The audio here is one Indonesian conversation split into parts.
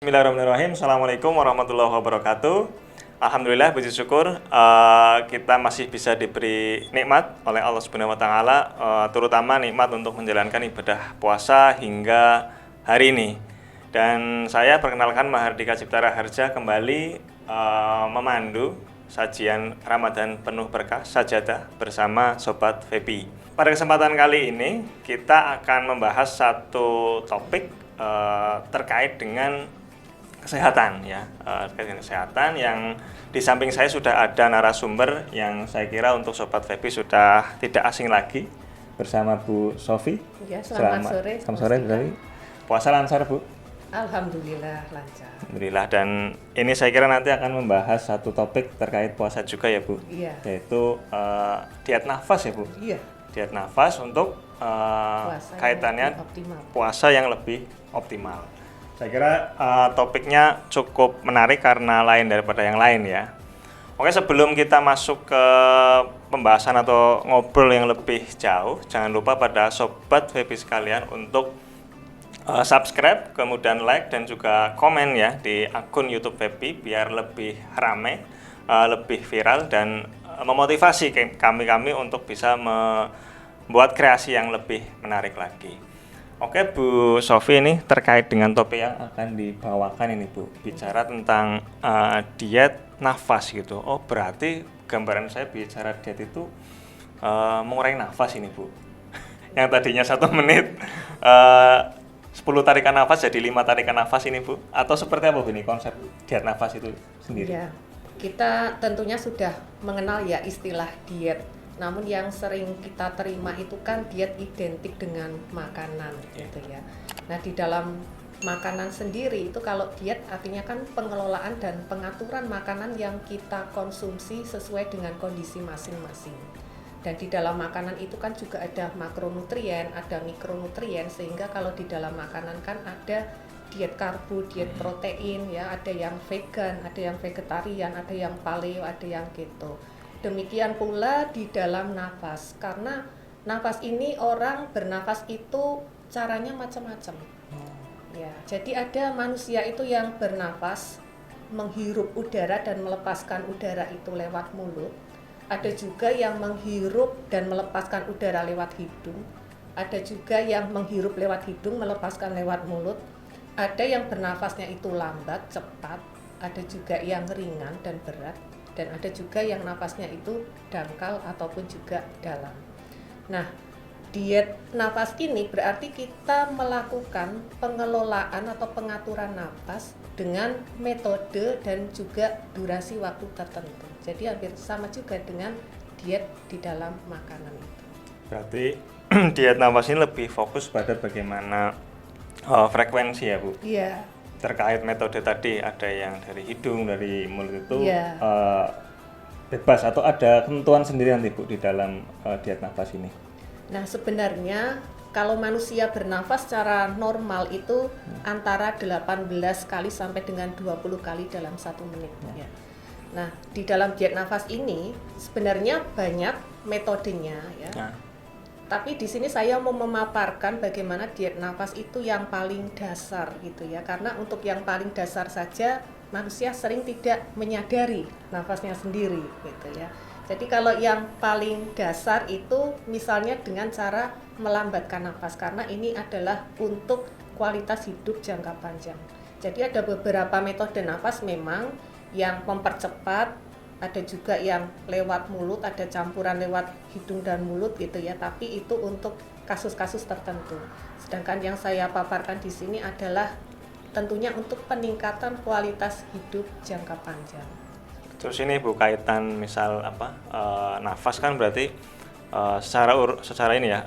Bismillahirrahmanirrahim. Assalamualaikum warahmatullahi wabarakatuh. Alhamdulillah, puji syukur kita masih bisa diberi nikmat oleh Allah Subhanahu wa taala, terutama nikmat untuk menjalankan ibadah puasa hingga hari ini. Dan saya perkenalkan Mahardika Cipta Raharja kembali memandu sajian Ramadan penuh berkah sajadah bersama Sobat Febi. Pada kesempatan kali ini kita akan membahas satu topik terkait dengan kesehatan ya, terkait dengan kesehatan yang di samping saya sudah ada narasumber yang saya kira untuk Sobat Febi sudah tidak asing lagi bersama Bu Sofi. Ya, selamat sore. Selamat sore, Bu. Puasa lancar, Bu? Alhamdulillah lancar. Alhamdulillah, dan ini saya kira nanti akan membahas satu topik terkait puasa juga ya, Bu. Iya. Yaitu diet nafas ya, Bu. Iya. Diet nafas untuk kaitannya puasa yang lebih optimal. Saya kira topiknya cukup menarik karena lain daripada yang lain ya. Oke, sebelum kita masuk ke pembahasan atau ngobrol yang lebih jauh, jangan lupa pada Sobat Febi sekalian untuk subscribe, kemudian like dan juga komen ya di akun YouTube Febi biar lebih ramai, lebih viral dan memotivasi kami untuk bisa membuat kreasi yang lebih menarik lagi. Oke, Bu Sofi, ini terkait dengan topik yang akan dibawakan ini, Bu. Bicara tentang diet nafas gitu. Oh, berarti gambaran saya bicara diet itu mengurangi nafas ini, Bu. Yang tadinya 1 menit 10 tarikan nafas jadi 5 tarikan nafas ini, Bu. Atau seperti apa, Bu, ini konsep diet nafas itu sendiri? Ya, kita tentunya sudah mengenal ya istilah diet. Namun yang sering kita terima itu kan diet identik dengan makanan gitu ya. Nah, di dalam makanan sendiri itu kalau diet artinya kan pengelolaan dan pengaturan makanan yang kita konsumsi sesuai dengan kondisi masing-masing. Dan di dalam makanan itu kan juga ada makronutrien, ada mikronutrien, sehingga kalau di dalam makanan kan ada diet karbo, diet protein ya, ada yang vegan, ada yang vegetarian, ada yang paleo, ada yang keto. Demikian pula di dalam nafas, karena nafas ini orang bernafas itu caranya macam-macam. Ya, jadi ada manusia itu yang bernafas menghirup udara dan melepaskan udara itu lewat mulut. Ada juga yang menghirup dan melepaskan udara lewat hidung. Ada juga yang menghirup lewat hidung, melepaskan lewat mulut. Ada yang bernafasnya itu lambat, cepat. Ada juga yang ringan dan berat. Dan ada juga yang nafasnya itu dangkal ataupun juga dalam. Nah, diet nafas ini berarti kita melakukan pengelolaan atau pengaturan nafas dengan metode dan juga durasi waktu tertentu. Jadi hampir sama juga dengan diet di dalam makanan itu. Berarti diet nafas ini lebih fokus pada bagaimana frekuensi ya, Bu? Iya. Terkait metode tadi, ada yang dari hidung, dari mulut itu Iya. Bebas atau ada ketentuan sendiri nanti, Bu, di dalam diet nafas ini? Nah, sebenarnya kalau manusia bernafas secara normal itu antara 18 kali sampai dengan 20 kali dalam 1 menit ya. Nah, di dalam diet nafas ini sebenarnya banyak metodenya ya. Nah. Tapi di sini saya mau memaparkan bagaimana diet nafas itu yang paling dasar gitu ya. Karena untuk yang paling dasar saja manusia sering tidak menyadari nafasnya sendiri gitu ya. Jadi kalau yang paling dasar itu misalnya dengan cara melambatkan nafas, karena ini adalah untuk kualitas hidup jangka panjang. Jadi ada beberapa metode nafas memang yang mempercepat, ada juga yang lewat mulut, ada campuran lewat hidung dan mulut gitu ya, tapi itu untuk kasus-kasus tertentu. Sedangkan yang saya paparkan di sini adalah tentunya untuk peningkatan kualitas hidup jangka panjang. Terus ini, Bu, kaitan misal nafas kan berarti secara ini ya,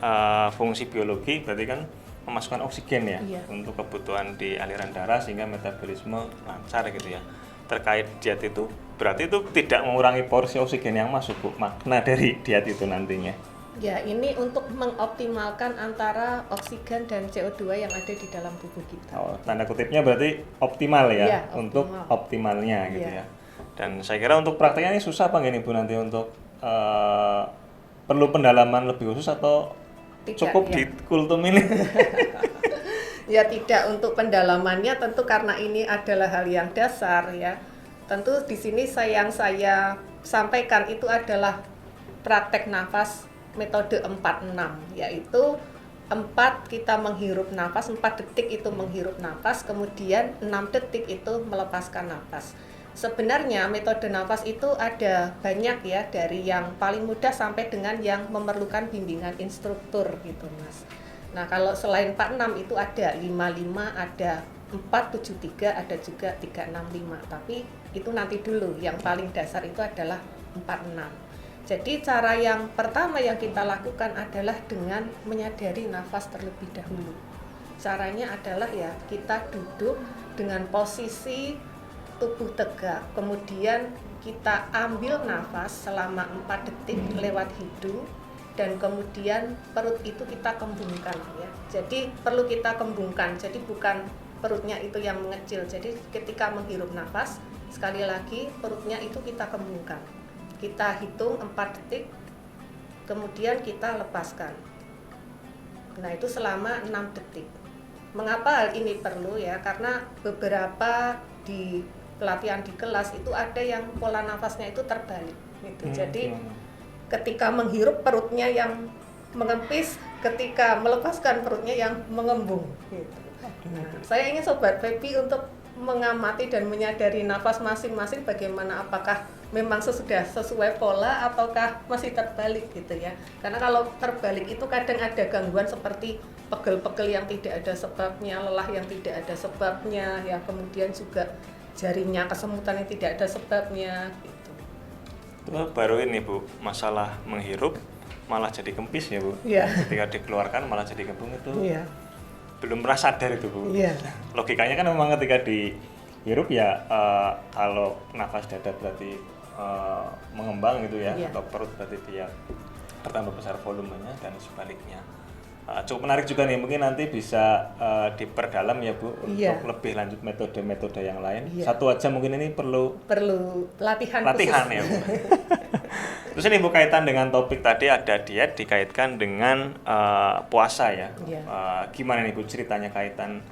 fungsi biologi berarti kan memasukkan oksigen ya. Iya. Untuk kebutuhan di aliran darah sehingga metabolisme lancar gitu ya. Terkait diet itu berarti itu tidak mengurangi porsi oksigen yang masuk, Bu, makna dari diet itu nantinya? Ya, ini untuk mengoptimalkan antara oksigen dan CO2 yang ada di dalam tubuh kita. Oh, tanda kutipnya berarti optimal ya, ya untuk optimalnya gitu ya. ya. Dan saya kira untuk prakteknya ini susah apa nggak nih, Bu, nanti untuk perlu pendalaman lebih khusus atau tidak, cukup ya? Di kultum ini? Ya tidak, untuk pendalamannya tentu karena ini adalah hal yang dasar ya. Tentu di sini yang saya sampaikan itu adalah praktek nafas metode 4-6, yaitu 4 kita menghirup nafas, 4 detik itu menghirup nafas, kemudian 6 detik itu melepaskan nafas. Sebenarnya metode nafas itu ada banyak ya, dari yang paling mudah sampai dengan yang memerlukan bimbingan instruktur gitu Mas. Nah kalau selain 4-6 itu ada 5-5, ada 4-7-3, ada juga 3-6-5. Tapi itu nanti dulu, yang paling dasar itu adalah 4-6. Jadi cara yang pertama yang kita lakukan adalah dengan menyadari nafas terlebih dahulu. Caranya adalah ya kita duduk dengan posisi tubuh tegak, kemudian kita ambil nafas selama 4 detik lewat hidung, dan kemudian perut itu kita kembungkan ya. Jadi perlu kita kembungkan, jadi bukan perutnya itu yang mengecil. Jadi ketika menghirup nafas, sekali lagi perutnya itu kita kembungkan. Kita hitung 4 detik, kemudian kita lepaskan. Nah itu selama 6 detik. Mengapa hal ini perlu ya? Karena beberapa di pelatihan di kelas itu ada yang pola nafasnya itu terbalik gitu. Jadi ketika menghirup perutnya yang mengempis, ketika melepaskan perutnya yang mengembung gitu. Nah, saya ingin Sobat Pepi untuk mengamati dan menyadari nafas masing-masing, bagaimana, apakah memang sudah sesuai pola ataukah masih terbalik gitu ya. Karena kalau terbalik itu kadang ada gangguan seperti pegel-pegel yang tidak ada sebabnya, lelah yang tidak ada sebabnya ya, kemudian juga jarinya kesemutan yang tidak ada sebabnya gitu. Baru ini Bu, masalah menghirup malah jadi kempis ya Bu. Iya. Ketika dikeluarkan malah jadi kembung itu. Iya. Belum pernah sadar itu Bu. Iya. Logikanya kan memang ketika dihirup ya kalau nafas dada berarti mengembang gitu ya, Iya. atau perut berarti dia bertambah besar volumenya dan sebaliknya. Cukup menarik juga nih, mungkin nanti bisa diperdalam ya Bu, Iya. untuk lebih lanjut metode-metode yang lain. Iya. Satu aja mungkin ini perlu latihan khusus ya Bu. Terus ini Bu, kaitan dengan topik tadi ada diet dikaitkan dengan puasa ya. Iya. Gimana nih Bu ceritanya kaitan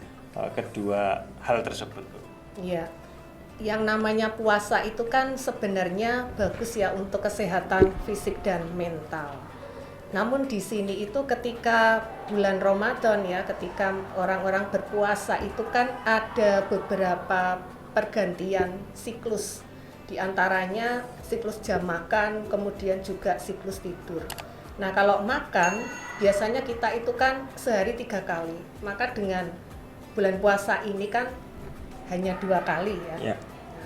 kedua hal tersebut Bu? Iya. Yang namanya puasa itu kan sebenarnya bagus ya untuk kesehatan fisik dan mental. Namun di sini itu ketika bulan Ramadan ya, ketika orang-orang berpuasa itu kan ada beberapa pergantian siklus. Di antaranya siklus jam makan, kemudian juga siklus tidur. Nah kalau makan, biasanya kita itu kan sehari 3 kali. Maka dengan bulan puasa ini kan hanya 2 kali ya. Yeah.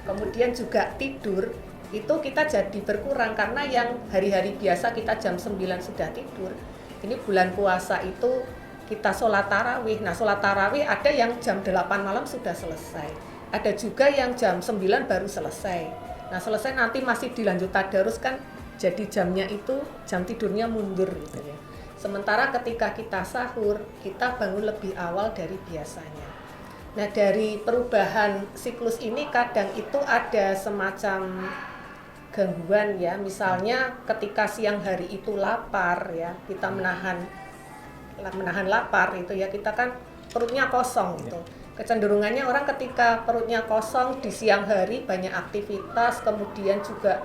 Kemudian juga tidur, itu kita jadi berkurang karena yang hari-hari biasa kita jam 9 sudah tidur. Ini bulan puasa itu kita sholat tarawih. Nah sholat tarawih ada yang jam 8 malam sudah selesai. Ada juga yang jam 9 baru selesai. Nah selesai nanti masih dilanjut tadarus kan, jadi jamnya itu jam tidurnya mundur gitu ya. Sementara ketika kita sahur, kita bangun lebih awal dari biasanya. Nah dari perubahan siklus ini kadang itu ada semacam gangguan ya, misalnya ketika siang hari itu lapar ya, kita menahan lapar itu ya, kita kan perutnya kosong gitu. Kecenderungannya orang ketika perutnya kosong di siang hari banyak aktivitas, kemudian juga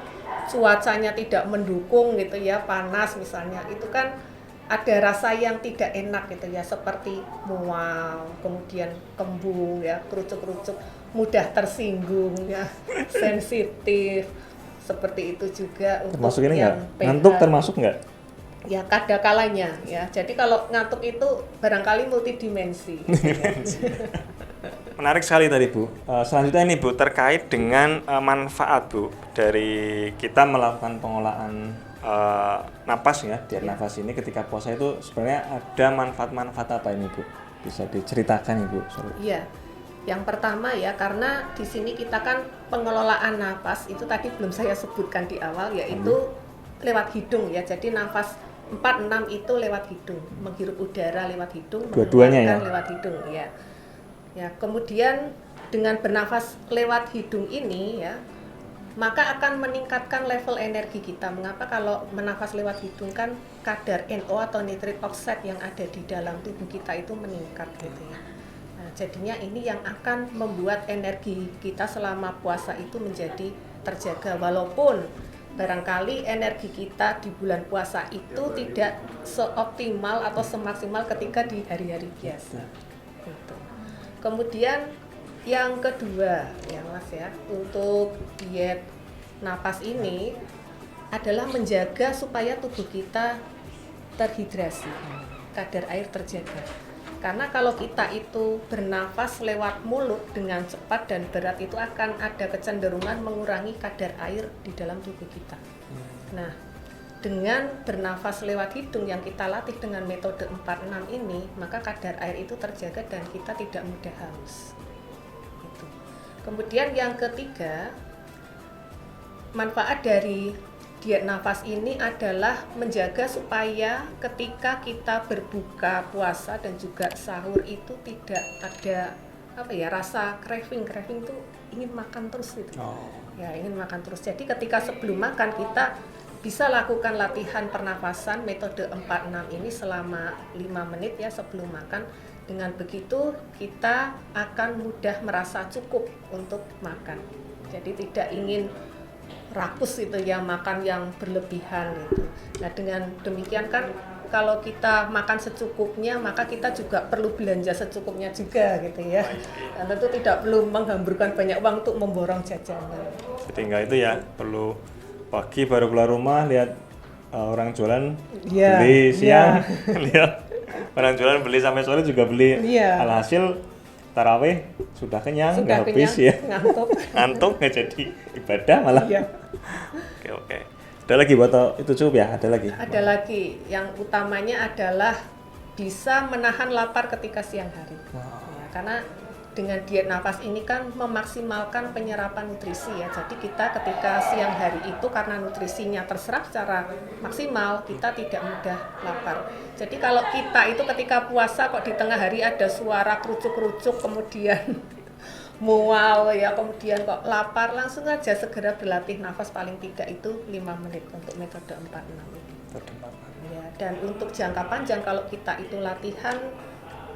cuacanya tidak mendukung gitu ya, panas misalnya, itu kan ada rasa yang tidak enak gitu ya, seperti mual, kemudian kembung ya, kerucuk-kerucuk, mudah tersinggung ya, sensitif. Seperti itu juga untuk termasuk ini yang nggak? Ngantuk termasuk nggak? Ya kada kalanya ya. Jadi kalau ngantuk itu barangkali multidimensi. Menarik sekali tadi Bu. Selanjutnya ini Bu, terkait dengan manfaat Bu dari kita melakukan pengolahan napas ya, diet nafas ini ketika puasa itu sebenarnya ada manfaat-manfaat apa ini Bu? Bisa diceritakan Ibu? Iya. Yang pertama ya, karena di sini kita kan pengelolaan napas itu tadi belum saya sebutkan di awal, yaitu lewat hidung ya. Jadi nafas 4-6 itu lewat hidung, menghirup udara lewat hidung, dua-duanya ya? Lewat hidung ya. Ya, kemudian dengan bernafas lewat hidung ini ya, maka akan meningkatkan level energi kita. Mengapa? Kalau menafas lewat hidung kan kadar NO atau nitric oxide yang ada di dalam tubuh kita itu meningkat gitu ya. jadinya ini yang akan membuat energi kita selama puasa itu menjadi terjaga, walaupun barangkali energi kita di bulan puasa itu tidak seoptimal atau semaksimal ketika di hari-hari biasa. Gitu. Kemudian yang kedua ya Mas ya, untuk diet napas ini adalah menjaga supaya tubuh kita terhidrasi, kadar air terjaga. Karena kalau kita itu bernafas lewat mulut dengan cepat dan berat itu akan ada kecenderungan mengurangi kadar air di dalam tubuh kita. Nah, dengan bernafas lewat hidung yang kita latih dengan metode 4-6 ini, maka kadar air itu terjaga dan kita tidak mudah haus. Gitu. Kemudian yang ketiga, manfaat dari diet nafas ini adalah menjaga supaya ketika kita berbuka puasa dan juga sahur itu tidak ada rasa craving itu ingin makan terus gitu. Ya, ingin makan terus. Jadi ketika sebelum makan kita bisa lakukan latihan pernafasan metode 4-6 ini selama 5 menit ya sebelum makan. Dengan begitu kita akan mudah merasa cukup untuk makan. Jadi tidak ingin rakus itu ya, makan yang berlebihan gitu. Nah, dengan demikian kan kalau kita makan secukupnya maka kita juga perlu belanja secukupnya juga gitu ya. Dan tentu tidak perlu menghamburkan banyak uang untuk memborong jajanan. Jadi enggak itu ya, perlu pagi baru keluar rumah lihat orang jualan beli siang, lihat orang jualan beli sampai sore juga beli. Alhasil tarawih sudah kenyang, nggak habis ya. Ngantuk nggak jadi ibadah malah. Oke. Ada lagi buat itu cukup ya? Ada lagi? Ada lagi. Yang utamanya adalah bisa menahan lapar ketika siang hari. Ya, karena dengan diet nafas ini kan memaksimalkan penyerapan nutrisi ya. Jadi kita ketika siang hari itu karena nutrisinya terserap secara maksimal, kita tidak mudah lapar. Jadi kalau kita itu ketika puasa kok di tengah hari ada suara kerucuk-kerucuk kemudian mual ya, kemudian kok lapar, langsung aja segera berlatih nafas paling tidak itu 5 menit untuk metode 4-6 ini. Ya, dan untuk jangka panjang kalau kita itu latihan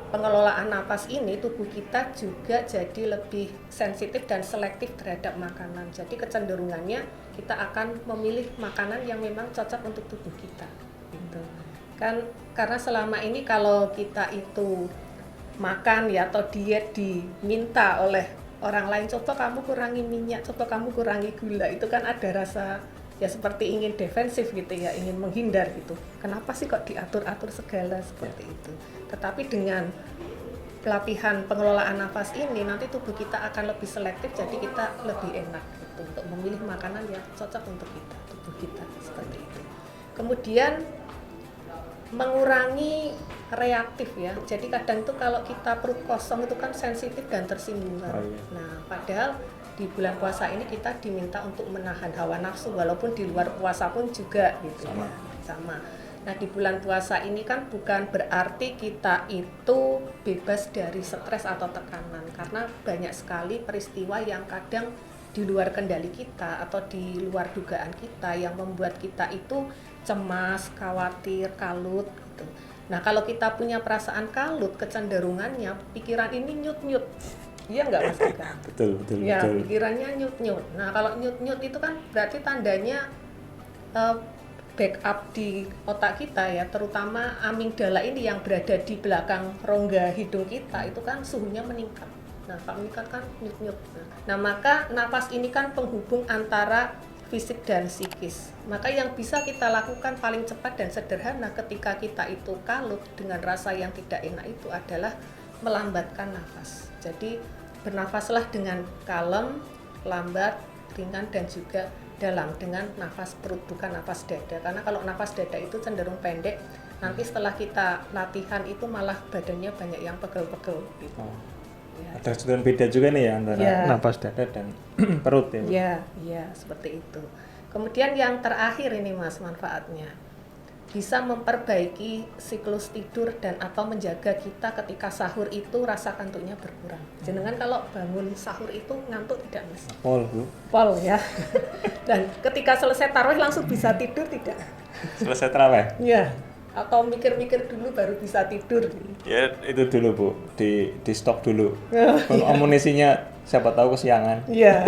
pengelolaan napas ini, tubuh kita juga jadi lebih sensitif dan selektif terhadap makanan. Jadi kecenderungannya kita akan memilih makanan yang memang cocok untuk tubuh kita. Gitu. Kan karena selama ini kalau kita itu makan ya atau diet diminta oleh orang lain, coba kamu kurangi minyak, coba kamu kurangi gula, itu kan ada rasa ya seperti ingin defensif gitu ya, ingin menghindar gitu. Kenapa sih kok diatur-atur segala seperti itu? Tetapi dengan pelatihan pengelolaan nafas ini nanti tubuh kita akan lebih selektif, jadi kita lebih enak gitu, untuk memilih makanan yang cocok untuk kita, tubuh kita seperti itu. Kemudian mengurangi reaktif ya. Jadi kadang itu kalau kita perut kosong itu kan sensitif dan tersinggung. Nah, padahal di bulan puasa ini kita diminta untuk menahan hawa nafsu, walaupun di luar puasa pun juga gitu. Sama. Nah, di bulan puasa ini kan bukan berarti kita itu bebas dari stres atau tekanan, karena banyak sekali peristiwa yang kadang di luar kendali kita atau di luar dugaan kita yang membuat kita itu cemas, khawatir, kalut gitu. Nah, kalau kita punya perasaan kalut, kecenderungannya pikiran ini nyut-nyut. Iya nggak Mas Dika? Betul. Ya, pikirannya nyut-nyut. Nah, kalau nyut-nyut itu kan berarti tandanya backup di otak kita ya, terutama amigdala ini yang berada di belakang rongga hidung kita itu kan suhunya meningkat. Nah, kalau meningkat kan nyut-nyut. Nah, maka nafas ini kan penghubung antara fisik dan psikis. Maka yang bisa kita lakukan paling cepat dan sederhana ketika kita itu kalut dengan rasa yang tidak enak itu adalah melambatkan nafas. Jadi bernafaslah dengan kalem, lambat, ringan dan juga dalam dengan nafas perut, bukan nafas dada. Karena kalau nafas dada itu cenderung pendek, nanti setelah kita latihan itu malah badannya banyak yang pegel-pegel gitu. Ya. Ada sudut beda juga nih ya antara nafas dada dan perut ya. Iya, seperti itu. Kemudian yang terakhir ini Mas, manfaatnya bisa memperbaiki siklus tidur dan atau menjaga kita ketika sahur itu rasa kantuknya berkurang. Jenengan kalau bangun sahur itu ngantuk tidak Mas? Pol, Bu. Pol ya. Dan ketika selesai tarawih langsung bisa tidur tidak? Selesai tarawih? Iya. atau mikir-mikir dulu baru bisa tidur? Ya itu dulu Bu, di stok dulu. Kalau amunisinya siapa tahu kesiangan. Iya.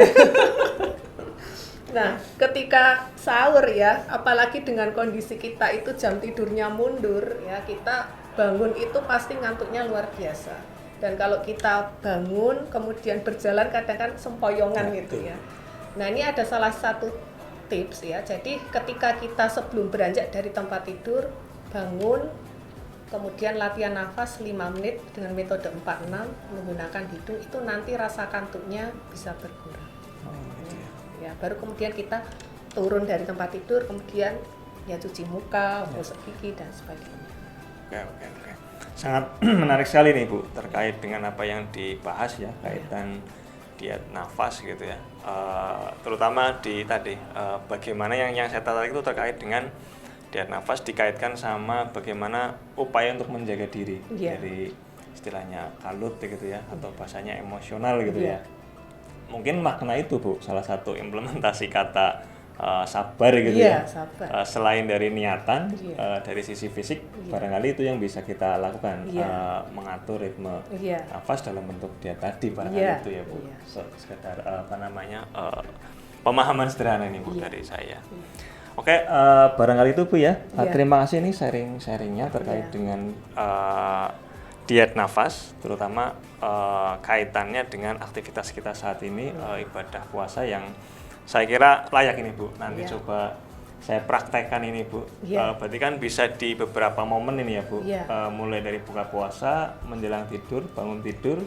Nah, ketika sahur ya, apalagi dengan kondisi kita itu jam tidurnya mundur ya, kita bangun itu pasti ngantuknya luar biasa. Dan kalau kita bangun kemudian berjalan kadang kan sempoyongan gitu ya. Nah, ini ada salah satu tips ya. Jadi ketika kita sebelum beranjak dari tempat tidur, bangun kemudian latihan nafas 5 menit dengan metode 4-6 menggunakan hidung, itu nanti rasa kantuknya bisa berkurang. Ya, baru kemudian kita turun dari tempat tidur, kemudian ya cuci muka, gosok gigi dan sebagainya. Oke. Sangat menarik sekali nih Bu, terkait dengan apa yang dibahas ya, kaitan diet nafas gitu ya. Terutama di tadi bagaimana yang saya tertarik itu terkait dengan diet nafas dikaitkan sama bagaimana upaya untuk menjaga diri dari istilahnya kalut gitu ya, atau bahasanya emosional gitu ya. Mungkin makna itu Bu, salah satu implementasi kata sabar gitu ya. Sabar. Selain dari niatan, dari sisi fisik, barangkali itu yang bisa kita lakukan, mengatur ritme nafas dalam bentuk diet tadi barangkali itu ya Bu. Sekedar pemahaman sederhana ini Bu dari saya. Oke, barangkali itu Bu ya. Terima kasih nih sharing-sharingnya terkait dengan diet nafas, terutama kaitannya dengan aktivitas kita saat ini, ibadah puasa yang saya kira layak ini Bu. Nanti coba saya praktekkan ini Bu. Berarti kan bisa di beberapa momen ini ya Bu. Mulai dari buka puasa, menjelang tidur, bangun tidur,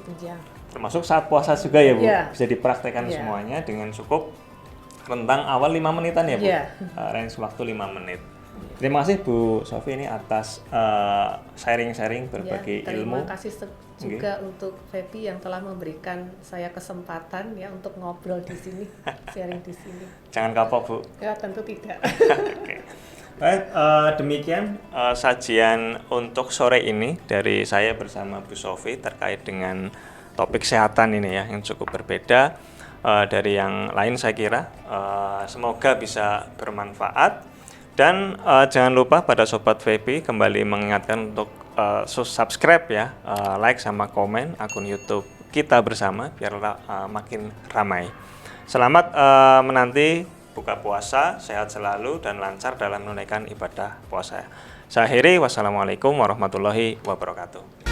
termasuk saat puasa juga ya Bu. Bisa dipraktekkan semuanya dengan cukup rentang awal 5 menitan ya Bu. Range waktu 5 menit. Terima kasih Bu Sofi ini atas sharing-sharing berbagi ilmu. Terima kasih juga untuk Feby yang telah memberikan saya kesempatan ya untuk ngobrol di sini, sharing di sini. Jangan kapok Bu. Ya tentu tidak. Oke. Baik, demikian sajian untuk sore ini dari saya bersama Bu Sofi terkait dengan topik kesehatan ini ya, yang cukup berbeda dari yang lain saya kira. Semoga bisa bermanfaat. Dan jangan lupa pada Sobat Feby kembali mengingatkan untuk subscribe ya, like sama komen akun YouTube kita bersama biar makin ramai. Selamat menanti buka puasa, sehat selalu dan lancar dalam menunaikan ibadah puasa. Saya akhiri, wassalamualaikum warahmatullahi wabarakatuh.